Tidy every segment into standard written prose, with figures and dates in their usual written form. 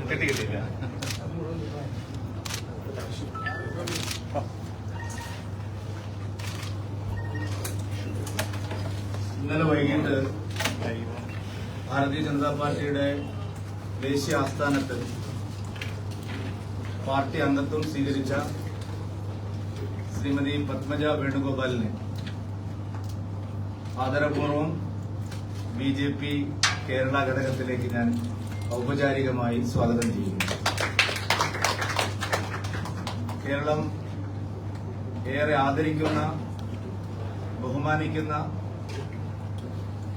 കിട്ടിയില്ല. ഇന്നലെ വൈകിട്ട് ഭാരതീയ ജനതാ പാർട്ടിയുടെ ദേശീയ ആസ്ഥാനത്ത് പാർട്ടി അംഗത്വം സ്വീകരിച്ച ശ്രീമതി പത്മജ വേണുഗോപാലിനെ ആദരപൂർവ്വം BJP കേരള ഘടകത്തിലേക്ക് ഞാൻ ഔപചാരികമായി സ്വാഗതം ചെയ്യുന്നു. കേരളം ഏറെ ആദരിക്കുന്ന, ബഹുമാനിക്കുന്ന,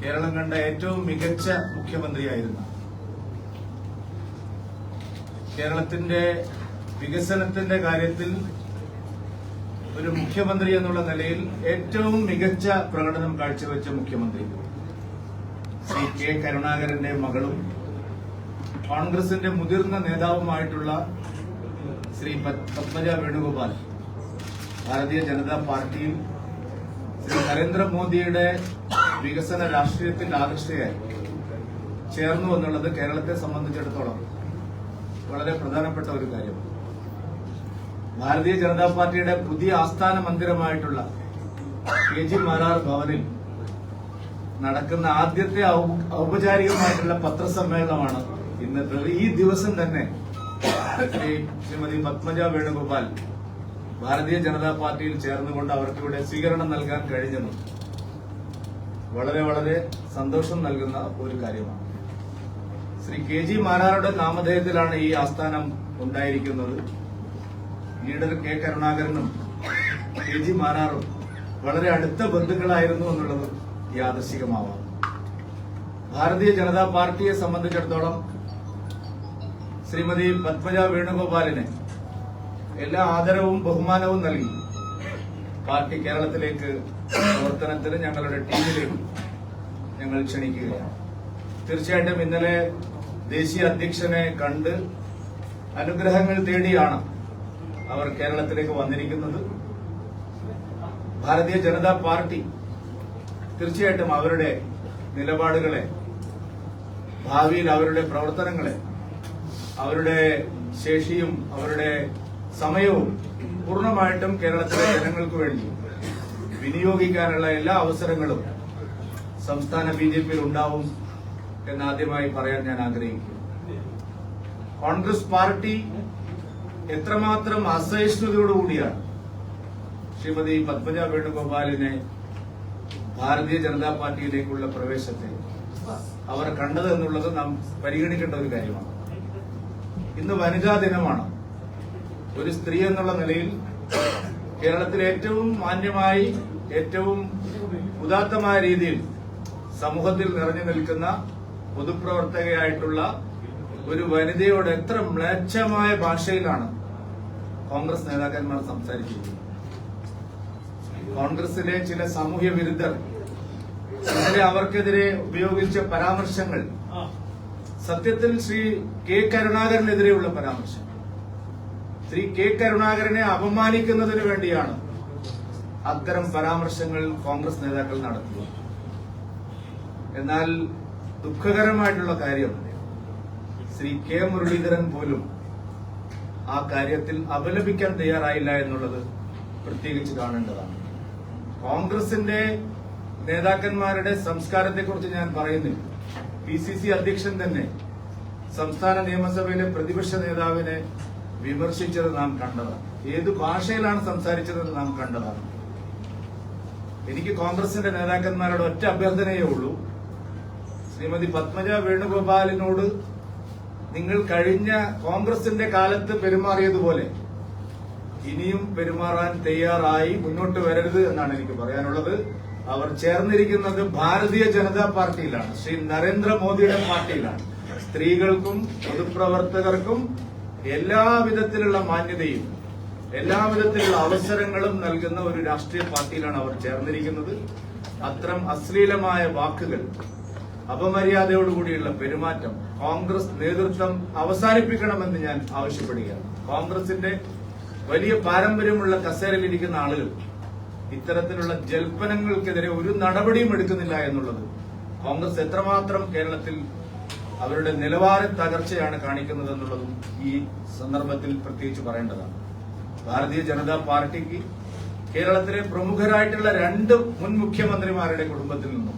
കേരളം കണ്ട ഏറ്റവും മികച്ച മുഖ്യമന്ത്രിയായിരുന്ന, കേരളത്തിന്റെ വികസനത്തിന്റെ കാര്യത്തിൽ ഒരു മുഖ്യമന്ത്രി എന്നുള്ള നിലയിൽ ഏറ്റവും മികച്ച പ്രകടനം കാഴ്ചവെച്ച മുഖ്യമന്ത്രി ശ്രീ കെ കരുണാകരന്റെ മകളും കോൺഗ്രസിന്റെ മുതിർന്ന നേതാവുമായിട്ടുള്ള ശ്രീ പത്മജ വേണുഗോപാൽ ഭാരതീയ ജനതാ പാർട്ടിയിൽ ശ്രീ നരേന്ദ്രമോദിയുടെ വികസന രാഷ്ട്രീയത്തിൽ ആകർഷകയായി ചേർന്നു എന്നുള്ളത് കേരളത്തെ സംബന്ധിച്ചിടത്തോളം വളരെ പ്രധാനപ്പെട്ട ഒരു കാര്യമാണ്. ഭാരതീയ ജനതാ പാർട്ടിയുടെ പുതിയ ആസ്ഥാന മന്ദിരമായിട്ടുള്ള KG മാരാർ ഭവനിൽ നടക്കുന്ന ആദ്യത്തെ ഔപചാരികമായിട്ടുള്ള പത്രസമ്മേളനമാണ് ഇന്നത്തെ. ഈ ദിവസം തന്നെ ശ്രീമതി പത്മജ വേണുഗോപാൽ ഭാരതീയ ജനതാ പാർട്ടിയിൽ ചേർന്നുകൊണ്ട് അവർക്കിവിടെ സ്വീകരണം നൽകാൻ കഴിഞ്ഞത് വളരെ വളരെ സന്തോഷം നൽകുന്ന ഒരു കാര്യമാണ്. ശ്രീ KG മാരാരുടെ നാമധേയത്തിലാണ് ഈ ആസ്ഥാനം ഉണ്ടായിരിക്കുന്നത്. ലീഡർ കെ കരുണാകരനും KG മാരാറും വളരെ അടുത്ത ബന്ധുക്കളായിരുന്നു എന്നുള്ളത് യാദൃശ്ചികമാവാം. ഭാരതീയ ജനതാ പാർട്ടിയെ സംബന്ധിച്ചിടത്തോളം ശ്രീമതി പത്മജ വേണുഗോപാലിന് എല്ലാ ആദരവും ബഹുമാനവും നൽകി പാർട്ടി കേരളത്തിലേക്ക് പ്രവർത്തനത്തിന് ഞങ്ങളുടെ ടീമിലേക്ക് ഞങ്ങൾ ക്ഷണിക്കുകയാണ്. തീർച്ചയായിട്ടും ഇന്നലെ ദേശീയ അധ്യക്ഷനെ കണ്ട് അനുഗ്രഹങ്ങൾ തേടിയാണ് അവർ കേരളത്തിലേക്ക് വന്നിരിക്കുന്നത്. ഭാരതീയ ജനതാ പാർട്ടി തീർച്ചയായിട്ടും അവരുടെ നിലപാടുകളെ, ഭാവിയിൽ അവരുടെ പ്രവർത്തനങ്ങളെ, അവരുടെ ശേഷിയും അവരുടെ സമയവും പൂർണ്ണമായിട്ടും കേരളത്തിലെ ജനങ്ങൾക്ക് വേണ്ടി വിനിയോഗിക്കാനുള്ള എല്ലാ അവസരങ്ങളും സംസ്ഥാന BJPയിൽ ഉണ്ടാവും എന്നാദ്യമായി പറയാൻ ഞാൻ ആഗ്രഹിക്കുന്നു. കോൺഗ്രസ് പാർട്ടി എത്രമാത്രം അസഹിഷ്ണുതയോടുകൂടിയാണ് ശ്രീമതി പത്മജ വേണുഗോപാലിനെ ഭാരതീയ ജനതാ പാർട്ടിയിലേക്കുള്ള പ്രവേശത്തെ അവർ കണ്ടത് എന്നുള്ളത് നാം പരിഗണിക്കേണ്ട ഒരു കാര്യമാണ്. ഇന്ന് വനിതാ ദിനമാണ്. ഒരു സ്ത്രീ എന്നുള്ള നിലയിൽ കേരളത്തിൽ ഏറ്റവും മാന്യമായി, ഏറ്റവും ഉദാത്തമായ രീതിയിൽ സമൂഹത്തിൽ നിറഞ്ഞു നിൽക്കുന്ന പൊതുപ്രവർത്തകയായിട്ടുള്ള ഒരു വനിതയോട് എത്ര മ്ലേച്ഛമായ ഭാഷയിലാണ് കോൺഗ്രസ് നേതാക്കന്മാർ സംസാരിച്ചിരിക്കുന്നത്. കോൺഗ്രസിലെ ചില സാമൂഹ്യ വിരുദ്ധർ ഇന്നലെ അവർക്കെതിരെ ഉപയോഗിച്ച പരാമർശങ്ങൾ സത്യത്തിൽ ശ്രീ കെ കരുണാകരനെതിരെയുള്ള പരാമർശം. ശ്രീ കെ കരുണാകരനെ അപമാനിക്കുന്നതിന് വേണ്ടിയാണ് അത്തരം പരാമർശങ്ങൾ കോൺഗ്രസ് നേതാക്കൾ നടത്തുന്നത്. എന്നാൽ ദുഃഖകരമായിട്ടുള്ള കാര്യം ശ്രീ കെ മുരളീധരൻ പോലും ആ കാര്യത്തിൽ അപലപിക്കാൻ തയ്യാറായില്ല എന്നുള്ളത് പ്രത്യേകിച്ച് കാണേണ്ടതാണ്. കോൺഗ്രസിന്റെ നേതാക്കന്മാരുടെ സംസ്കാരത്തെക്കുറിച്ച് ഞാൻ പറയുന്നില്ല. PCC അധ്യക്ഷൻ തന്നെ സംസ്ഥാന നിയമസഭയിലെ പ്രതിപക്ഷ നേതാവിനെ വിമർശിച്ചത് നാം കണ്ടതാണ്. ഏതു ഭാഷയിലാണ് സംസാരിച്ചതെന്ന് നാം കണ്ടതാണ്. എനിക്ക് കോൺഗ്രസിന്റെ നേതാക്കന്മാരുടെ ഒറ്റ അഭ്യർത്ഥനയേ ഉള്ളൂ. ശ്രീമതി പത്മജ വേണുഗോപാലിനോട് നിങ്ങൾ കഴിഞ്ഞ കോൺഗ്രസിന്റെ കാലത്ത് പെരുമാറിയതുപോലെ ഇനിയും പെരുമാറാൻ തയ്യാറായി മുന്നോട്ട് വരരുത് എന്നാണ് എനിക്ക് പറയാനുള്ളത്. അവർ ചേർന്നിരിക്കുന്നത് ഭാരതീയ ജനതാ പാർട്ടിയിലാണ്, ശ്രീ നരേന്ദ്രമോദിയുടെ പാർട്ടിയിലാണ്. സ്ത്രീകൾക്കും പൊതുപ്രവർത്തകർക്കും എല്ലാവിധത്തിലുള്ള മാന്യതയും എല്ലാവിധത്തിലുള്ള അവസരങ്ങളും നൽകുന്ന ഒരു രാഷ്ട്രീയ പാർട്ടിയിലാണ് അവർ ചേർന്നിരിക്കുന്നത്. അത്തരം അശ്ലീലമായ വാക്കുകൾ, അപമര്യാദയോടുകൂടിയുള്ള പെരുമാറ്റം കോൺഗ്രസ് നേതൃത്വം അവസാനിപ്പിക്കണമെന്ന് ഞാൻ ആവശ്യപ്പെടുകയാണ്. കോൺഗ്രസിന്റെ വലിയ പാരമ്പര്യമുള്ള കസേരയിലിരിക്കുന്ന ആളുകൾ ഇത്തരത്തിലുള്ള ജൽപ്പനങ്ങൾക്കെതിരെ ഒരു നടപടിയും എടുക്കുന്നില്ല എന്നുള്ളത് കോൺഗ്രസ് എത്രമാത്രം കേരളത്തിൽ അവരുടെ നിലവാര തകർച്ചയാണ് കാണിക്കുന്നത് എന്നുള്ളതും ഈ സന്ദർഭത്തിൽ പ്രത്യേകിച്ച് പറയേണ്ടതാണ്. ഭാരതീയ ജനതാ പാർട്ടിക്ക് കേരളത്തിലെ പ്രമുഖരായിട്ടുള്ള 2 മുൻ മുഖ്യമന്ത്രിമാരുടെ കുടുംബത്തിൽ നിന്നും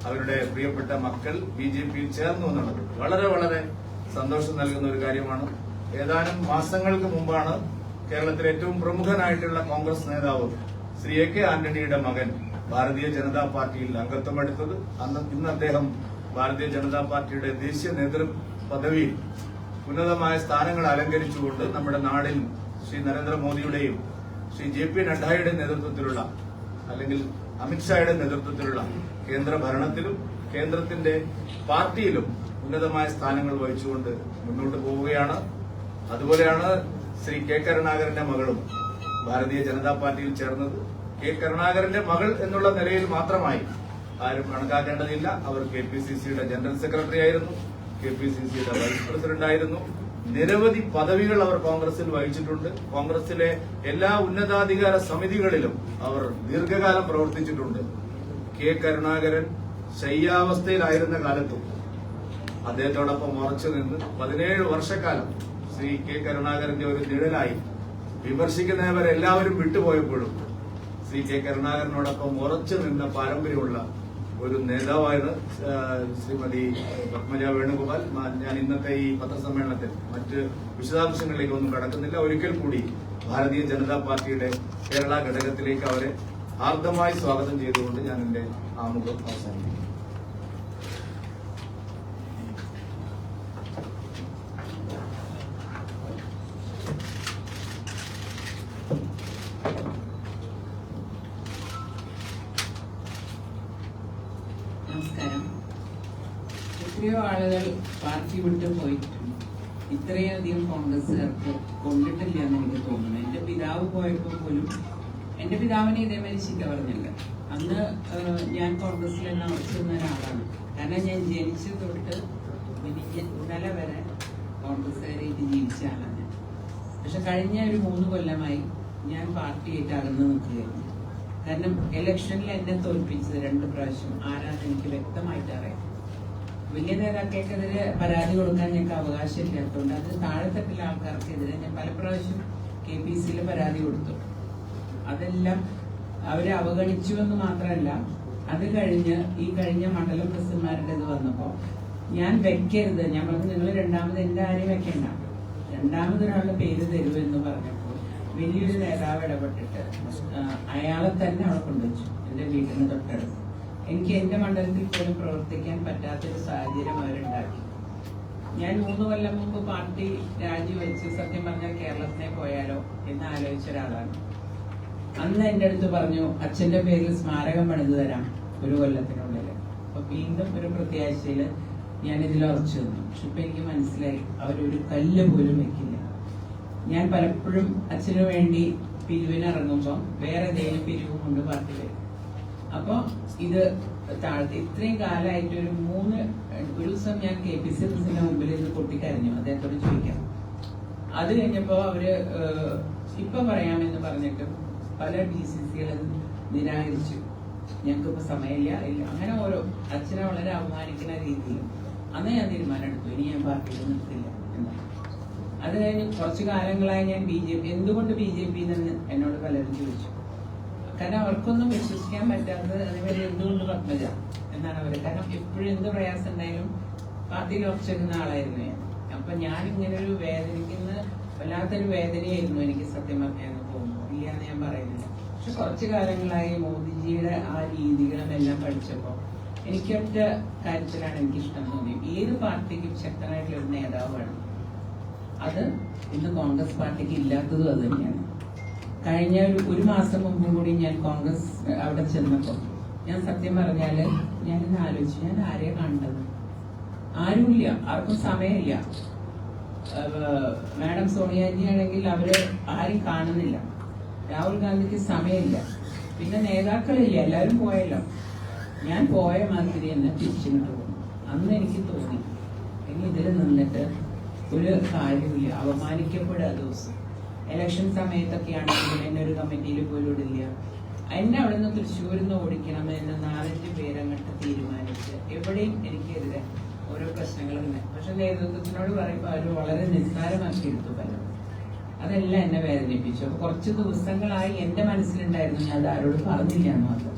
അവരുടെ പ്രിയപ്പെട്ട മക്കൾ BJPയിൽ ചേർന്നു എന്നുള്ളത് വളരെ വളരെ സന്തോഷം നൽകുന്ന ഒരു കാര്യമാണ്. ഏതാനും മാസങ്ങൾക്ക് മുമ്പാണ് കേരളത്തിലെ ഏറ്റവും പ്രമുഖനായിട്ടുള്ള കോൺഗ്രസ് നേതാവ് ശ്രീ AK ആന്റണിയുടെ മകൻ ഭാരതീയ ജനതാ പാർട്ടിയിൽ അംഗത്വമെടുത്തത്. ഇന്ന് അദ്ദേഹം ഭാരതീയ ജനതാ പാർട്ടിയുടെ ദേശീയ നേതൃ പദവിയിൽ ഉന്നതമായ സ്ഥാനങ്ങൾ അലങ്കരിച്ചുകൊണ്ട് നമ്മുടെ നാടിൽ ശ്രീ നരേന്ദ്രമോദിയുടെയും ശ്രീ JP നഡ്ഡയുടെ നേതൃത്വത്തിലുള്ള അല്ലെങ്കിൽ അമിത്ഷായുടെ നേതൃത്വത്തിലുള്ള കേന്ദ്ര ഭരണത്തിലും കേന്ദ്രത്തിന്റെ പാർട്ടിയിലും ഉന്നതമായ സ്ഥാനങ്ങൾ വഹിച്ചുകൊണ്ട് മുന്നോട്ട് പോവുകയാണ്. അതുപോലെയാണ് ശ്രീ K കരുണാകരന്റെ മകളും ഭാരതീയ ജനതാ പാർട്ടിയിൽ ചേർന്നത്. K കരുണാകരന്റെ മകൾ എന്നുള്ള നിലയിൽ മാത്രമായി ആരും കണക്കാക്കേണ്ടതില്ല. അവർ KPCCയുടെ ജനറൽ സെക്രട്ടറി ആയിരുന്നു, KPCCയുടെ വൈസ് പ്രസിഡന്റ് ആയിരുന്നു. നിരവധി പദവികൾ അവർ കോൺഗ്രസിൽ വഹിച്ചിട്ടുണ്ട്. കോൺഗ്രസിലെ എല്ലാ ഉന്നതാധികാര സമിതികളിലും അവർ ദീർഘകാലം പ്രവർത്തിച്ചിട്ടുണ്ട്. K കരുണാകരൻ ശയ്യാവസ്ഥയിലായിരുന്ന കാലത്തും അദ്ദേഹത്തോടൊപ്പം ഉറച്ചു നിന്ന് 17 വർഷക്കാലം ശ്രീ K കരുണാകരന്റെ ഒരു നിഴലായി വിമർശിക്കുന്നവരെല്ലാവരും വിട്ടുപോയപ്പോഴും ശ്രീ K കരുണാകരനോടൊപ്പം ഉറച്ചു നിന്ന പാരമ്പര്യമുള്ള ഒരു നേതാവാണ് ശ്രീമതി പത്മജ വേണുഗോപാൽ. ഞാൻ ഇന്നത്തെ ഈ പത്രസമ്മേളനത്തിൽ മറ്റ് വിശദാംശങ്ങളിലേക്കൊന്നും കടക്കുന്നില്ല. ഒരിക്കൽ കൂടി ഭാരതീയ ജനതാ പാർട്ടിയുടെ കേരള ഘടകത്തിലേക്ക് അവരെ ഹാർദമായി സ്വാഗതം ചെയ്തുകൊണ്ട് ഞാൻ എന്റെ ആമുഖം അവസാനിപ്പിക്കുന്നു. നമസ്കാരം. എത്രയോ ആളുകൾ പാർട്ടി വിട്ട് പോയിട്ടും ഇത്രയധികം കോൺഗ്രസ്സുകാർക്ക് കൊണ്ടിട്ടില്ല എന്ന് എനിക്ക് തോന്നുന്നു. എന്റെ പിതാവ് പോയപ്പോൾ പോലും എന്റെ പിതാവിനെ ഇതേമാതിരി ശിക്ക പറഞ്ഞില്ല. അന്ന് ഞാൻ കോൺഗ്രസിൽ തന്നെ ഉറച്ചു നിന്ന ഒരാളാണ്. കാരണം ഞാൻ ജനിച്ചു തൊട്ട് ഇന്നലെ വരെ കോൺഗ്രസ്സുകാരായിട്ട് ജീവിച്ച ആളാണ്. പക്ഷെ കഴിഞ്ഞ ഒരു 3 കൊല്ലമായി ഞാൻ പാർട്ടിയായിട്ട് അകന്നു നിൽക്കുകയായിരുന്നു. കാരണം ഇലക്ഷനിൽ എന്നെ തോൽപ്പിച്ചത് 2 പ്രാവശ്യം ആരാന്ന് എനിക്ക് വ്യക്തമായിട്ട് അറിയാം. വലിയ നേതാക്കൾക്കെതിരെ പരാതി കൊടുക്കാൻ ഞങ്ങൾക്ക് അവകാശമില്ലാത്തതുകൊണ്ട് അത് താഴെത്തട്ടിലെ ആൾക്കാർക്കെതിരെ ഞാൻ പല പ്രാവശ്യം KPCയിൽ പരാതി കൊടുത്തു. അതെല്ലാം അവരെ അവഗണിച്ചു എന്ന് മാത്രമല്ല, അത് കഴിഞ്ഞ് ഈ കഴിഞ്ഞ മണ്ഡലം പ്രസിഡന്റുമാരുടെ ഇത് വന്നപ്പോ ഞാൻ വെക്കരുത്, ഞാൻ പറഞ്ഞു നിങ്ങൾ രണ്ടാമത് എന്റെ ആരെയും വെക്കണ്ട, രണ്ടാമതൊരാളുടെ പേര് തരൂ എന്ന് പറഞ്ഞപ്പോൾ വലിയൊരു നേതാവ് ഇടപെട്ടിട്ട് അയാളെ തന്നെ അവിടെ കൊണ്ടുവച്ചു എന്റെ വീടിന് തൊട്ടടുത്ത്. എനിക്ക് എന്റെ മണ്ഡലത്തിൽ പോലും പ്രവർത്തിക്കാൻ പറ്റാത്തൊരു സാഹചര്യം അവരുണ്ടാക്കി. ഞാൻ 3 കൊല്ലം മുമ്പ് പാർട്ടി രാജിവെച്ച് സത്യം പറഞ്ഞാൽ കേരളത്തിനെ പോയാലോ എന്ന് ആലോചിച്ച ഒരാളാണ്. അന്ന് എന്റെ അടുത്ത് പറഞ്ഞു അച്ഛന്റെ പേരിൽ സ്മാരകം പണിതു തരാം 1 കൊല്ലത്തിനുള്ളിൽ. അപ്പൊ വീണ്ടും ഒരു പ്രത്യാശയില് ഞാൻ ഇതിൽ ഉറച്ചു നിന്നു. പക്ഷെ ഇപ്പൊ എനിക്ക് മനസ്സിലായി അവരൊരു കല്ല് പോലും വെക്കില്ല. ഞാൻ പലപ്പോഴും അച്ഛനു വേണ്ടി പിരിവിന് ഇറങ്ങുമ്പോൾ വേറെ ഏതെങ്കിലും പിരിവ് കൊണ്ട് പാർട്ടി വരും. അപ്പൊ ഇത് താഴ്ത്തി ഇത്രയും കാലമായിട്ട് ഒരു ദിവസം ഞാൻ KPC പ്രസിഡന്റിന്റെ മുമ്പിൽ ഇത് പൊട്ടിക്കരഞ്ഞു. അദ്ദേഹത്തോട് ചോദിക്കാം. അത് കഴിഞ്ഞപ്പോ അവര് ഇപ്പൊ പറയാമെന്ന് പറഞ്ഞിട്ട് പല BCCകളും നിരാകരിച്ചു. ഞങ്ങൾക്കിപ്പോ സമയമില്ല ഇല്ല അങ്ങനെ ഓരോ അച്ഛനെ വളരെ അപമാനിക്കുന്ന രീതിയിൽ അന്ന് ഞാൻ തീരുമാനം എടുത്തു, ഇനി ഞാൻ പാർട്ടിയിൽ നിർത്തില്ല എന്ന്. അത് കഴിഞ്ഞ് കുറച്ചു കാലങ്ങളായി ഞാൻ BJP എന്തുകൊണ്ട് BJP എന്ന് എന്നോട് പലരും ചോദിച്ചു. കാരണം അവർക്കൊന്നും വിശ്വസിക്കാൻ പറ്റാത്തത് അതേപോലെ എന്തുകൊണ്ട് പത്മജ എന്നാണ് അവര്. കാരണം എപ്പോഴും എന്ത് പ്രയാസം ഉണ്ടായാലും പാർട്ടിയിൽ ഉറച്ചിരുന്ന ആളായിരുന്നു ഞാൻ. അപ്പൊ ഞാൻ ഇങ്ങനെ ഒരു വേദനിക്കുന്ന വല്ലാത്തൊരു വേദനയായിരുന്നു എനിക്ക് സത്യം പറഞ്ഞാന്ന് തോന്നുന്നു. ഇല്ലാന്ന് ഞാൻ പറയുന്നില്ല. പക്ഷെ കുറച്ചു കാലങ്ങളായി മോദിജിയുടെ ആ രീതികളും എല്ലാം പഠിച്ചപ്പോ എനിക്കൊറ്റ കാര്യത്തിലാണ് എനിക്കിഷ്ടം തോന്നി. ഏത് പാർട്ടിക്കും ശക്തനായിട്ടുള്ള ഒരു നേതാവ് വേണം. അത് ഇന്ന് കോൺഗ്രസ് പാർട്ടിക്ക് ഇല്ലാത്തതും അത് തന്നെയാണ്. കഴിഞ്ഞ ഒരു മാസം മുമ്പ് കൂടി ഞാൻ കോൺഗ്രസ് അവിടെ ചെന്നപ്പോ ഞാൻ സത്യം പറഞ്ഞാല് ഞാനിന്ന് ആലോചിച്ചു, ഞാൻ ആരെയാ കണ്ടത്? ആരുമില്ല, ആർക്കും സമയമില്ല. മാഡം സോണിയാജി ആണെങ്കിൽ അവര് ആരും കാണുന്നില്ല. രാഹുൽ ഗാന്ധിക്ക് സമയമില്ല. പിന്നെ നേതാക്കളില്ല, എല്ലാവരും പോയല്ലോ. ഞാൻ പോയ മാതിരി തന്നെ തിരിച്ചിട്ട് പോകും. അന്ന് എനിക്ക് തോന്നി ഇനി ഇതിൽ നിന്നിട്ട് ഒരു കാര്യമില്ല, അപമാനിക്കപ്പെടുക ദിവസം. ഇലക്ഷൻ സമയത്തൊക്കെ ആണെങ്കിൽ എന്നെ ഒരു കമ്മിറ്റിയിൽ പോലും ഇടില്ല. എന്നെ അവിടെ നിന്ന് തൃശ്ശൂരിൽ നിന്ന് ഓടിക്കണമെന്ന് 4-5 പേരങ്ങോട്ട് തീരുമാനിച്ച് എവിടെയും എനിക്കെതിരെ ഓരോ പ്രശ്നങ്ങളുണ്ട്. പക്ഷെ നേതൃത്വത്തിനോട് പറയുമ്പോൾ അവർ വളരെ നിസ്സാരമാക്കി എടുത്തു പലരും. അതെല്ലാം എന്നെ വേദനിപ്പിച്ചു. അപ്പൊ കുറച്ച് ദിവസങ്ങളായി എന്റെ മനസ്സിലുണ്ടായിരുന്നു, ഞാൻ അത് ആരോട് പറഞ്ഞില്ല എന്ന് മാത്രം.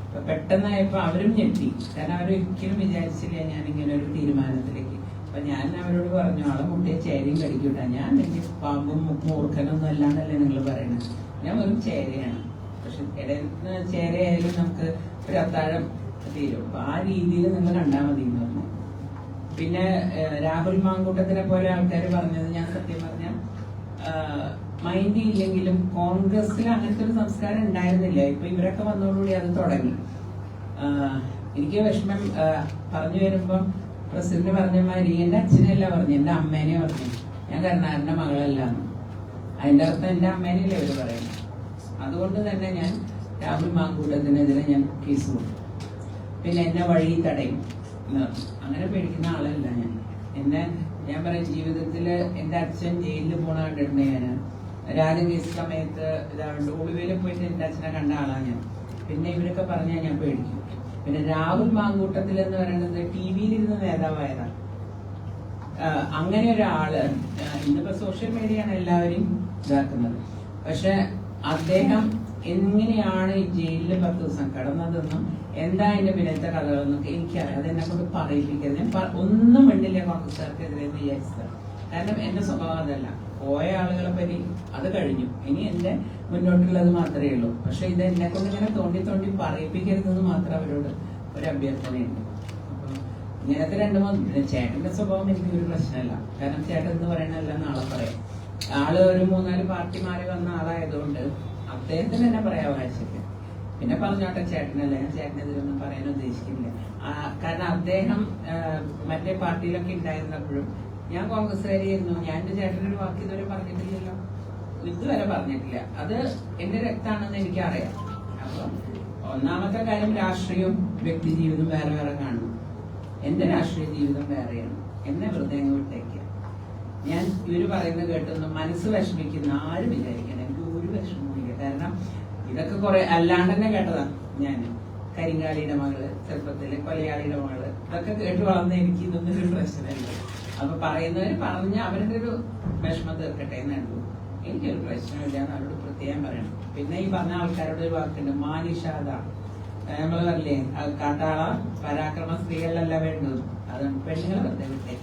അപ്പൊ പെട്ടെന്നായപ്പോ അവരും ഞെട്ടി. കാരണം അവരൊരിക്കലും വിചാരിച്ചില്ല ഞാൻ ഇങ്ങനെ ഒരു തീരുമാനത്തിലേക്ക്. അപ്പൊ ഞാൻ അവരോട് പറഞ്ഞു, ആളെ മുട്ടയെ ചേരയും കടിക്കൂട്ടാ, ഞാൻ എനിക്ക് പാമ്പും മൂർഖനൊന്നും അല്ലാന്നല്ലേ നിങ്ങൾ പറയണത്, ഞാൻ വെറും ചേരയാണ്. പക്ഷെ ഇടയിൽ ചേരയായാലും നമുക്ക് ഒരു അത്താഴം തീരും. അപ്പൊ ആ രീതിയിൽ നിങ്ങൾ കണ്ടാൽ മതി എന്ന് പറഞ്ഞു. പിന്നെ രാഹുൽ മാങ്കൂട്ടത്തിനെ പോലെ ആൾക്കാർ പറഞ്ഞത്, ഞാൻ സത്യം പറഞ്ഞ മൈൻഡ് ഇല്ലെങ്കിലും കോൺഗ്രസിൽ അങ്ങനത്തെ ഒരു സംസ്കാരം ഉണ്ടായിരുന്നില്ല. ഇപ്പൊ ഇവരൊക്കെ വന്നതോടുകൂടി അത് തുടങ്ങി. എനിക്ക് വിഷമം പറഞ്ഞു വരുമ്പം പ്രസിഡന്റ് പറഞ്ഞ മാതിരി എന്റെ അച്ഛനല്ല പറഞ്ഞു, എന്റെ അമ്മേനെ പറഞ്ഞു, ഞാൻ കരുണാകരന്റെ മകളല്ലാന്ന്. അതിന്റെ അർത്ഥം എന്റെ അമ്മേനെയല്ലേ അവര് പറയുന്നത്. അതുകൊണ്ട് തന്നെ ഞാൻ രാഹുൽ മാങ്കൂട്ടത്തിനെതിരെ ഞാൻ കേസ് കൊടുത്തു. പിന്നെ എന്നെ വഴി തടയും അങ്ങനെ പേടിക്കുന്ന ആളല്ല ഞാൻ. ഞാൻ പറയാം, ജീവിതത്തില് എന്റെ അച്ഛൻ ജയിലിൽ പോണ കണ്ടിട്ടുണ്ട്. ഞാൻ രാജകേസ് സമയത്ത് ഇതാണ്ട് ഒളിവിൽ പോയിട്ട് എന്റെ അച്ഛനെ കണ്ട ആളാണ് ഞാൻ. പിന്നെ ഇവരൊക്കെ പറഞ്ഞാൽ ഞാൻ പേടിക്കും. പിന്നെ രാഹുൽ മാങ്കൂട്ടത്തിൽ എന്ന് പറയുന്നത് TV-യിലിരുന്ന് നേതാവായതാണ്. അങ്ങനെ ഒരാള് ഇന്നിപ്പോ സോഷ്യൽ മീഡിയയാണ് എല്ലാവരും ഇതാക്കുന്നത്. പക്ഷെ അദ്ദേഹം എങ്ങനെയാണ് ഈ ജയിലിൽ 10 ദിവസം കിടന്നതെന്നും എന്താ അതിന്റെ പിന്നത്തെ കഥകളെന്നൊക്കെ എനിക്കറിയാം. അതെന്നെ കൊണ്ട് പറയിപ്പിക്കരുത്. ഞാൻ ഒന്നും വേണ്ടില്ല കോൺഗ്രസ്സുകാർക്കെതിരെ എന്ന് വിചാരിച്ചതാണ്. കാരണം എന്റെ സ്വഭാവം അതല്ല. പോയ ആളുകളെ പറ്റി അത് കഴിഞ്ഞു, ഇനി എന്റെ മുന്നോട്ടുള്ളത് മാത്രമേ ഉള്ളൂ. പക്ഷെ ഇത് എന്നെ കൊണ്ട് ഇങ്ങനെ തോണ്ടി പറയിപ്പിക്കരുതെന്ന് മാത്രം അവരോട് ഒരു അഭ്യർത്ഥനയുണ്ട്. അപ്പൊ ഇങ്ങനത്തെ 2-3 ചേട്ടന്റെ സ്വഭാവം എനിക്ക് ഒരു പ്രശ്നമല്ല. കാരണം ചേട്ടൻ എന്ന് പറയണല്ല നാളെ പറയാം. ആള് ഒരു 3-4 പാർട്ടി മാറി വന്ന ആളായതുകൊണ്ട് അദ്ദേഹത്തിന് തന്നെ പറയാൻ അവകാശമില്ല. പിന്നെ പറഞ്ഞോട്ടെ, ചേട്ടനല്ല, ഞാൻ ചേട്ടനെതിരൊന്നും പറയാൻ ഉദ്ദേശിക്കില്ല. കാരണം അദ്ദേഹം മറ്റേ പാർട്ടിയിലൊക്കെ ഉണ്ടായിരുന്നപ്പോഴും ഞാൻ കോൺഗ്രസ്സുകാരിയായിരുന്നു. ഞാൻ എന്റെ ചേട്ടനൊരു വാക്ക് ഇതുവരെ പറഞ്ഞിട്ടില്ലല്ലോ, ഇതുവരെ പറഞ്ഞിട്ടില്ല. അത് എന്റെ രക്താണെന്ന് എനിക്കറിയാം. അപ്പൊ ഒന്നാമത്തെ കാര്യം, രാഷ്ട്രീയവും വ്യക്തി ജീവിതം വേറെ വേറെ കാണണം. എന്റെ രാഷ്ട്രീയ ജീവിതം വേറെയാണ്. എന്നെ വെറുതെ അങ്ങ് വിട്ടേക്കുക. ഞാൻ ഇവര് പറയുന്നത് കേട്ടൊന്നും മനസ്സ് വിഷമിക്കുന്ന ആരും വിചാരിക്കണം. എനിക്ക് ഒരു വിഷമവുമില്ല. കാരണം ഇതൊക്കെ കുറെ അല്ലാണ്ട് തന്നെ കേട്ടതാണ്. ഞാൻ കരിങ്കാളിയുടെ മകള്, ചെറുപ്പത്തില് കൊലയാളിയുടെ മകള്, ഇതൊക്കെ കേട്ട് വളർന്ന എനിക്ക് ഇതൊന്നും ഒരു പ്രശ്നമല്ല. അപ്പൊ പറയുന്നവര് പറഞ്ഞ അവരുടെ ഒരു വിഷമം തീർക്കട്ടെ എന്നുള്ളൂ. എനിക്കൊരു പ്രശ്നമില്ല എന്ന് അവരോട് പ്രത്യേകം പറയണം. പിന്നെ ഈ പറഞ്ഞ ആൾക്കാരോട് ഒരു വാക്കുണ്ട്, മാനിഷാദ. നമ്മള് പറഞ്ഞില്ലേ, കാട്ടാള പരാക്രമ സ്ത്രീകളിലല്ല വേണ്ടത്, അതാണ് പെണ്ണുങ്ങളെ വെറുതെ വിട്ടേ.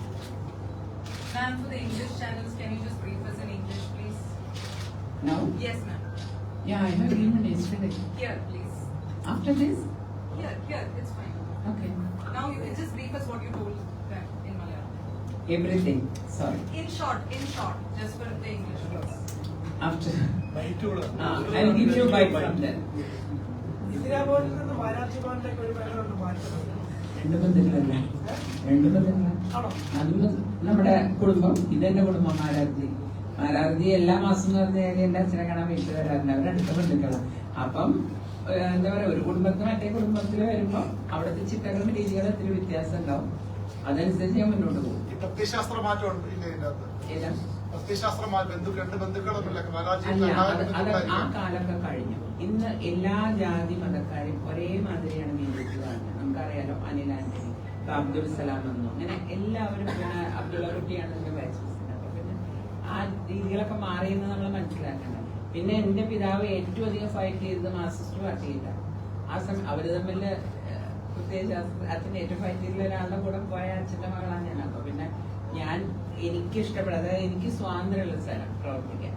Ma'am, for the English channels, can you just brief us in English, please? No? Yes, ma'am. Yeah, I have given yesterday. Here, please. After this? Here, it's fine. Okay. Now you can just brief us what you told them in Malayalam. Everything. Sorry. In short, just for the English, please. After. I'll give you a bite from there. രണ്ട് ബന്ധുക്കളല്ല. അതും നമ്മുടെ കുടുംബം, ഇതെന്റെ കുടുംബം. മാരാർജി എല്ലാ മാസം എന്ന് പറഞ്ഞാൽ എന്റെ അച്ഛനെ കാണാൻ വീട്ടിൽ വരാറുണ്ട്. അവരടുത്ത ബന്ധുക്കളാണ്. അപ്പം എന്താ പറയാ, ഒരു കുടുംബത്തിൽ മറ്റേ കുടുംബത്തിൽ വരുമ്പോ അവിടുത്തെ ചിട്ടകളും രീതികളും ഒത്തിരി വ്യത്യാസം ഉണ്ടാവും. അതനുസരിച്ച് ഞാൻ മുന്നോട്ട് പോകും. ആ കാലമൊക്കെ കഴിഞ്ഞു. ഇന്ന് എല്ലാ ജാതി മതക്കാരും ഒരേ മാതിരിയാണ് മീൻപിടിച്ച് കാണുന്നത്. നമുക്കറിയാലോ, അനിൽ ആന്റണി, അബ്ദുൽ സലാം വന്നു, അങ്ങനെ എല്ലാവരും. പിന്നെ അബ്ദുള്ള കുട്ടിയാണ് എന്റെ വൈസ് പ്രസിഡന്റ്. അപ്പൊ പിന്നെ ആ രീതികളൊക്കെ മാറിയെന്ന് നമ്മൾ മനസ്സിലാക്കണം. പിന്നെ എന്റെ പിതാവ് ഏറ്റവും അധികം ഫൈറ്റ് ചെയ്തത് മാർക്സിസ്റ്റ് പാർട്ടിയില്ല. ആ സമയം അവര് തമ്മില് പ്രത്യേകിച്ച് അച്ഛൻ്റെ ഏറ്റവും ഫൈറ്റ് ചെയ്തിട്ടുള്ള ഒരാളുടെ കൂടെ പോയ അച്ഛന്റെ മകളാണ് ഞാൻ. അപ്പൊ പിന്നെ എനിക്ക് ഇഷ്ടപ്പെടും, അതായത് എനിക്ക് സ്വാതന്ത്ര്യമുള്ള സ്ഥലം പ്രവർത്തിക്കാൻ.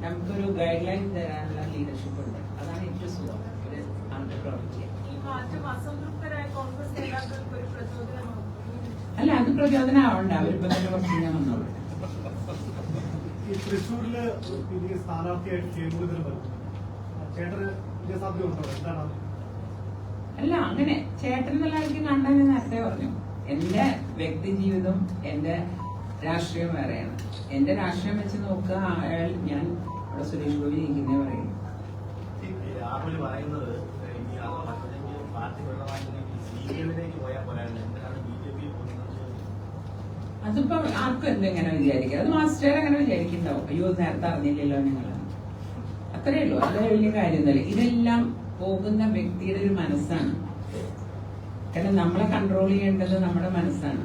നമുക്കൊരു ഗൈഡ് ലൈൻ തരാനുള്ള ലീഡർഷിപ്പ് ഉണ്ട്. അതാണ് ഏറ്റവും സുഖം ഒരു ആളുടെ പ്രവർത്തിക്കാൻ. അല്ല, അത് പ്രചോദനം ആവണ്ട. അവരിപ്പോ തന്നെ കുറച്ച് ഞാൻ വന്നോളൂ. തൃശ്ശൂരില് സ്ഥാനാർത്ഥിയായിട്ട് ചേട്ടന് എന്താണ്? അല്ല, അങ്ങനെ ചേട്ടൻ എന്നുള്ള ആൾക്ക് കണ്ടാൽ ഞാൻ നേരത്തെ പറഞ്ഞു, എന്റെ വ്യക്തി ജീവിതം എന്റെ രാഷ്ട്രീയം വേറെയാണ്. എന്റെ രാഷ്ട്രീയം വെച്ച് നോക്കുക, അയാൾ ഞാൻ അവിടെ സുരേഷ് ഗോപി ജയിക്കുന്നേ പറയുന്നു. രാഹുൽ പറയുന്നത് അതിപ്പോ ആർക്കും എന്തെങ്ങനെ വിചാരിക്കാം. അത് മാസ്റ്റർ അങ്ങനെ വിചാരിക്കുന്നുണ്ടാവും, അയ്യോ നേരത്തെ അറിഞ്ഞില്ലല്ലോ ഞങ്ങൾ, അത്രേ ഉള്ളൂ. അത് വലിയ കാര്യമൊന്നുമല്ല. ഇതെല്ലാം പോകുന്ന വ്യക്തിയുടെ ഒരു മനസ്സാണ്. കാരണം നമ്മളെ കൺട്രോൾ ചെയ്യേണ്ടത് നമ്മുടെ മനസ്സാണ്,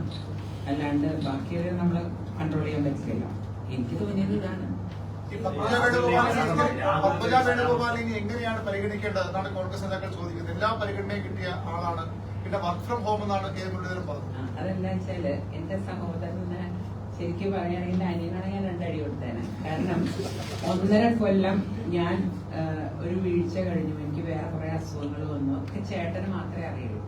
അല്ലാണ്ട് ബാക്കിയൊരു നമ്മളെ കൺട്രോൾ ചെയ്യാൻ പറ്റില്ല. എനിക്ക് തോന്നിയത് ഇതാണ്. ഈ പത്മജ വേണുഗോപാലിനെ എങ്ങനെയാണ് പരിഗണിക്കേണ്ടത് എന്നാണ് കോൺഗ്രസ് നേതാക്കൾ ചോദിക്കുന്നത്. എല്ലാ പരിഗണനയും കിട്ടിയ ആളാണ്. പിന്നെ വർക്ക് ഫ്രം ഹോം എന്നാണ് കെ മുരളീധരൻ പറഞ്ഞത്. അതെന്താ വെച്ചാല് എന്റെ സഹോദരന് ശരിക്കും പറയുകയാണെങ്കിൽ അനിയനാണ് ഞാൻ രണ്ടടി കൊടുത്തേനെ. കാരണം 1.5 കൊല്ലം ഞാൻ ഒരു വീഴ്ച കഴിഞ്ഞു, എനിക്ക് വേറെ കുറെ അസുഖങ്ങൾ വന്നു, ഒക്കെ ചേട്ടന് മാത്രമേ അറിയുള്ളൂ.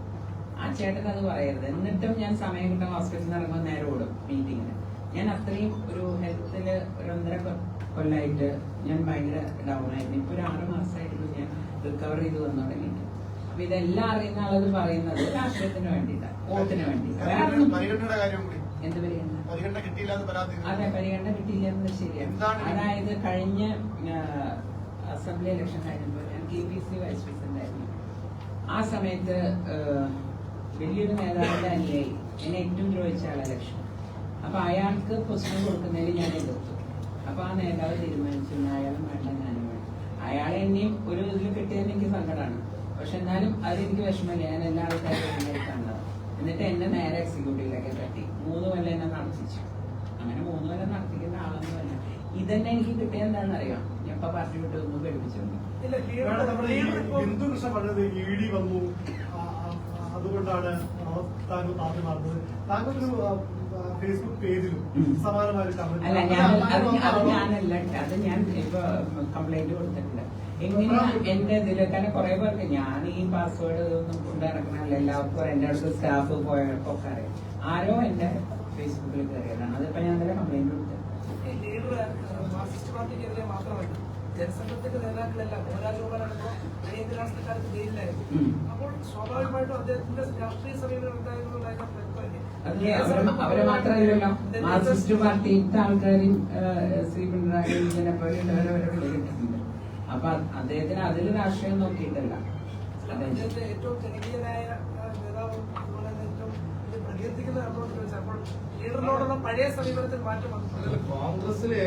ആ ചേട്ടൻ അത് പറയരുത്. എന്നിട്ടും ഞാൻ സമയം കിട്ടാൻ ഹോസ്പിറ്റലിൽ നിന്ന് ഇറങ്ങുമ്പോൾ നേരെ ഓടും മീറ്റിങ്ങിന്. ഞാൻ അത്രയും ഒരു ഹെൽത്തില് 1.5 കൊല്ലമായിട്ട് ഞാൻ ഭയങ്കര ഡൗൺ ആയിരുന്നു. ഇപ്പൊ ഒരു 6 മാസമായിട്ട് ഞാൻ റിക്കവർ ചെയ്ത് വന്നു തുടങ്ങിയിട്ട്. അപ്പൊ ഇതെല്ലാം അറിയുന്ന ആളത് പറയുന്നത് രാഷ്ട്രീയത്തിന് വേണ്ടിയിട്ടാണ്, വോട്ടിന് വേണ്ടിയിട്ടാണ്. പരിഗണനയുടെ കാര്യം കൂടി. എന്ത് പരിഗണന? പരിഗണന കിട്ടിയില്ല എന്ന് പരാതി. അതെ, പരിഗണന കിട്ടിയില്ല എന്ന് ശരിയാണ്. അതായത് കഴിഞ്ഞ അസംബ്ലി ഇലക്ഷൻ കഴിഞ്ഞപ്പോൾ ഞാൻ KPC വൈസ് പ്രസിഡന്റ് ആയിരുന്നു. ആ സമയത്ത് വലിയൊരു നേതാവിന്റെ അനുയായി എന്നെ ഏറ്റവും ദ്രോഹിച്ച ആളെ ഇലക്ഷൻ. അപ്പൊ അയാൾക്ക് പൊസിഷൻ കൊടുക്കുന്നതിൽ ഞാൻ എതിർത്തു. അപ്പൊ ആ നേതാവ് തീരുമാനിച്ചു അയാളും വേണ്ട ഞാനും വേണ്ട. അയാളെ എന്നെയും ഒരു ഇതിൽ കിട്ടിയതിന് എനിക്ക് സങ്കടമാണ്. പക്ഷെ എന്നാലും അതെനിക്ക് വിഷമമില്ല. ഞാൻ എല്ലാ ആൾക്കാരും കണ്ടത്. എന്നിട്ട് എന്നെ നേരെ എക്സിക്യൂട്ടീവിലേക്ക് തട്ടി 3 കൊല്ലം എന്നെ നടത്തിച്ചു. അങ്ങനെ 3 കൊല്ലം നടത്തിക്കുന്ന ആളൊന്നുമല്ല. ഇതന്നെ എനിക്ക് കിട്ടിയത് എന്താണെന്ന് അറിയാം. ഞാൻ ഇപ്പൊ പാർട്ടി വിട്ട് ഒന്ന് പഠിപ്പിച്ചോണ്ട് ഹിന്ദു കൃഷ്ണ പറഞ്ഞത് ED വന്നു, അതുകൊണ്ടാണ് താങ്കൾ പാർട്ടി മാറുന്നത്. താങ്കളൊരു ഫേസ്ബുക്ക് പേജിലും സമാനമായ അല്ല, ഞാനല്ല, അത് ഞാൻ ഇപ്പൊ കംപ്ലൈന്റ് കൊടുത്തിട്ടുണ്ട്. എങ്ങനെയാ എന്റെ ഇതിലൊക്കെ കുറെ പേർക്ക് ഞാൻ ഈ പാസ്വേഡ് ഒന്നും കൊണ്ടിറക്കണല്ല. എല്ലാവർക്കും എന്റെ അടുത്ത് സ്റ്റാഫ് പോയപ്പോഴൊക്കെ അറിയാം. ആരോ എന്റെ ഫേസ്ബുക്കിൽ കയറിയതാണ്. അതിപ്പോ ഞാൻ തന്നെ കംപ്ലൈന്റ് കൊടുത്തത്. മാർക്സിസ്റ്റ് പാർട്ടിക്കെതിരെ മാത്രമല്ല, ജനസംഘത്തിന്റെ നേതാക്കളെല്ലാം മോഹൻലാൽഗോപാലടക്കം അടിയന്തര രാഷ്ട്രീയക്കാർക്ക് ജയിലിലായിരുന്നു. അപ്പോൾ സ്വാഭാവികമായിട്ടും അദ്ദേഹത്തിന്റെ രാഷ്ട്രീയ സമീപനം ഉണ്ടായിരുന്നതായിട്ട് അവരെ മാത്രമല്ലല്ലോ, മാർക്സിസ്റ്റ് പാർട്ടിയിലത്തെ ആൾക്കാരും ശ്രീ പിണറായി വിജയനെ പോലെയുള്ളവരെ വിലയിരുത്തുന്നുണ്ട്. അപ്പൊ അദ്ദേഹത്തിന് അതിൽ രാഷ്ട്രീയം നോക്കിയിട്ടല്ല. അദ്ദേഹത്തെ ഏറ്റവും ജനകീയനായ നേതാവ്, അതുപോലെ തന്നെ ഏറ്റവും പ്രകീർത്തിക്കുന്ന അപ്പോൾ ലീഡറിനോടുള്ള പഴയ സമീപനത്തിൽ മാറ്റം വന്നു. കോൺഗ്രസിലെ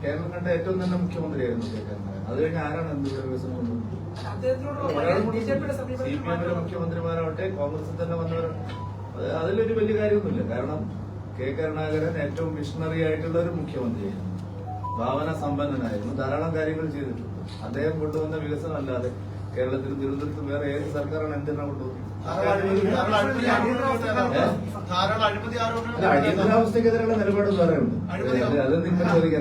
കേരളം കണ്ട ഏറ്റവും നല്ല മുഖ്യമന്ത്രിയായിരുന്നു കേരളം. അത് കഴിഞ്ഞ ആരാണ് എന്ത് വികസനം കൊണ്ടുവന്നത്? CPM-ലെ മുഖ്യമന്ത്രിമാരാവട്ടെ കോൺഗ്രസിൽ തന്നെ വന്നവരാണ്. അതിലൊരു വലിയ കാര്യമൊന്നുമില്ല. കാരണം കെ കരുണാകരൻ ഏറ്റവും മിഷണറി ആയിട്ടുള്ള ഒരു മുഖ്യമന്ത്രിയായിരുന്നു, ഭാവന സമ്പന്നനായിരുന്നു, ധാരാളം കാര്യങ്ങൾ ചെയ്തിട്ടുണ്ട്. അദ്ദേഹം കൊണ്ടുവന്ന വികസനം അല്ലാതെ കേരളത്തിൽ തിരുവനന്തപുരത്ത് വേറെ ഏത് സർക്കാരാണ് എന്തിനാണ് കൊണ്ടുവന്നത്? അടിയന്തരാവസ്ഥക്കെതിരെയുള്ള നിലപാട് വേറെ ഉണ്ട്. അത് നിങ്ങൾ ചോദിക്കാൻ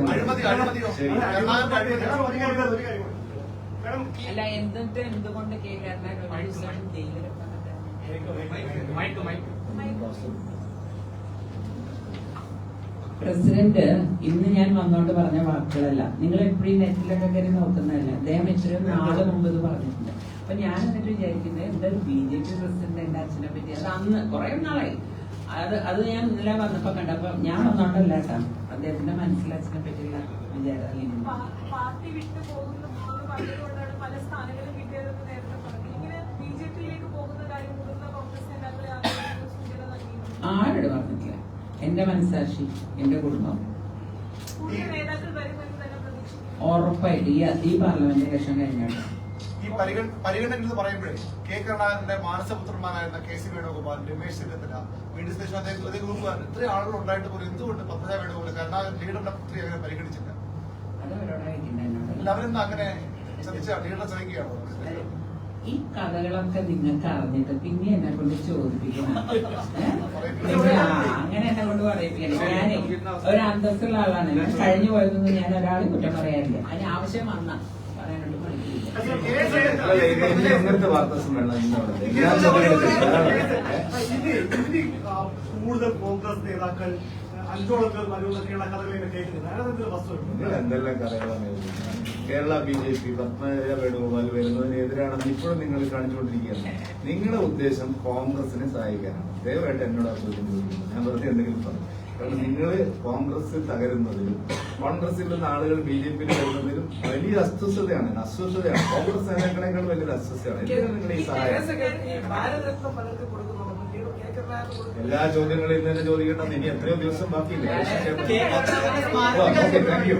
അല്ല, എന്നിട്ട് എന്തുകൊണ്ട് കെ കരുണാകരൻ ജയിലിൽ പ്രസിഡന്റ് ഇന്ന് ഞാൻ വന്നോണ്ട് പറഞ്ഞ വാക്കുകളല്ല, നിങ്ങൾ എപ്പോഴും നെറ്റിലൊക്കെ കയറി നോക്കുന്നതല്ല. അദ്ദേഹം എത്രയോ നാള് മുമ്പ് ഇത് പറഞ്ഞിട്ടുണ്ട്. അപ്പൊ ഞാൻ എന്നിട്ട് വിചാരിക്കുന്നത് എന്തൊരു BJP പ്രസിഡന്റ് എന്റെ അച്ഛനെ പറ്റി. അത് അന്ന് കുറെ നാളായി. അത് ഞാൻ ഇന്നലെ വന്നപ്പോ കണ്ടപ്പോ ഞാൻ വന്നോണ്ടല്ല കേട്ടോ, അദ്ദേഹത്തിന്റെ മനസ്സിൽ അച്ഛനെ പറ്റിയുള്ള വിചാരം. പാർട്ടി വിട്ടു പറഞ്ഞുകൊണ്ടാണ് പല സ്ഥാനങ്ങളും കിട്ടിയതെന്ന് നേരത്തെ പറഞ്ഞു. ഇങ്ങനെ BJP-യിലേക്ക് പോകുന്ന കാര്യം മുതിർന്ന കോൺഗ്രസ് നേതാക്കളെ സൂചന നൽകിയിരുന്നു. ആരോട് പറഞ്ഞിട്ടില്ല. എന്റെ മനസ്സാക്ഷി, എന്റെ കുടുംബം. പുതിയ നേതാക്കൾ വരുമെന്ന് തന്നെ പ്രതീക്ഷിക്കുന്നു. ഉറപ്പായിട്ട് ഈ പാർലമെന്റ് ഇലക്ഷൻ കഴിഞ്ഞാണ്. ഈ പരിഗണന എന്ന് പറയുമ്പോഴേ കെ കരുണാകരന്റെ മാനസപുത്രന്മാരായിരുന്ന KC വേണുഗോപാൽ, രമേശ് ചെന്നിത്തല, വീണ്ടും സ്റ്റേഷൻ അതേ ഗ്രൂപ്പുകാർ, ഇത്രയും ആളുകൾ ഉണ്ടായിട്ട് പോലും എന്തുകൊണ്ട് പത്മജ വേണുഗോപാൽ കരുണാകരൻ ലീഡറിന്റെ പുത്രി അങ്ങനെ പരിഗണിച്ചില്ല? അവരെന്താ അങ്ങനെ ലീഡറെ ശ്രമിക്കുകയാണോ? ഈ കഥകളൊക്കെ നിങ്ങൾക്ക് അറിഞ്ഞിട്ട് പിന്നെ എന്നെ കൊണ്ട് ചോദിപ്പിക്കണം. അങ്ങനെ എന്നെ കൊണ്ട് പറയിപ്പിക്കണം. ഞാൻ ഒരു അന്തസ്സുള്ള ആളാണ്. ഞാൻ കഴിഞ്ഞു പോയതൊന്നും ഞാൻ ഒരാളെ കുറ്റം പറയാറില്ല. അതിന് ആവശ്യം വന്ന പറയാനോട്ട് പഠിക്കില്ല. എങ്ങനത്തെ വാർത്താ സമ്മേളനം കൂടുതൽ കോൺഗ്രസ് നേതാക്കൾ അഞ്ചോളങ്ങൾ മരുന്നൊക്കെയുള്ള കഥകളിൽ കേൾക്കുന്നത് അതിനകത്ത് വസ്തുത എന്തെല്ലാം കഥകളാണ് കേരള BJP പത്മജ വേണുഗോപാൽ വരുന്നതിനെതിരാണെന്ന് ഇപ്പോഴും നിങ്ങൾ കാണിച്ചുകൊണ്ടിരിക്കുകയാണ്. നിങ്ങളുടെ ഉദ്ദേശം കോൺഗ്രസിനെ സഹായിക്കാനാണ്. ദയവായിട്ട് എന്നോട് ആ ചോദ്യം ചോദിക്കുന്നത്. ഞാൻ വെറുതെ എന്തെങ്കിലും പറഞ്ഞു. കാരണം നിങ്ങൾ കോൺഗ്രസ് തകരുന്നതിലും കോൺഗ്രസിൽ നിന്ന് ആളുകൾ BJP-യിൽ വരുന്നതിലും വലിയ അസ്വസ്ഥതയാണ്. കോൺഗ്രസ് നേതാക്കളെക്കാൾ വലിയൊരു അസ്വസ്ഥതയാണ്. എന്തിനാണ് നിങ്ങൾ ഈ സഹായം? എല്ലാ ചോദ്യങ്ങളും ഇന്ന് തന്നെ ചോദിക്കേണ്ടത് ഇനി എത്രയോ ദിവസം ബാക്കിയില്ല. Okay, thank you.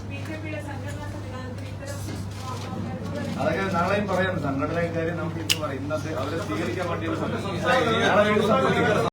BJP-യുടെ സംഘടനാ സംവിധാനത്തിൽ ഇത്തരം അതൊക്കെ നാളെയും പറയണം. സംഘടന കാര്യം നമുക്ക് ഇന്ന് പറയും. ഇന്നത്തെ അവരെ സ്വീകരിക്കാൻ വേണ്ടി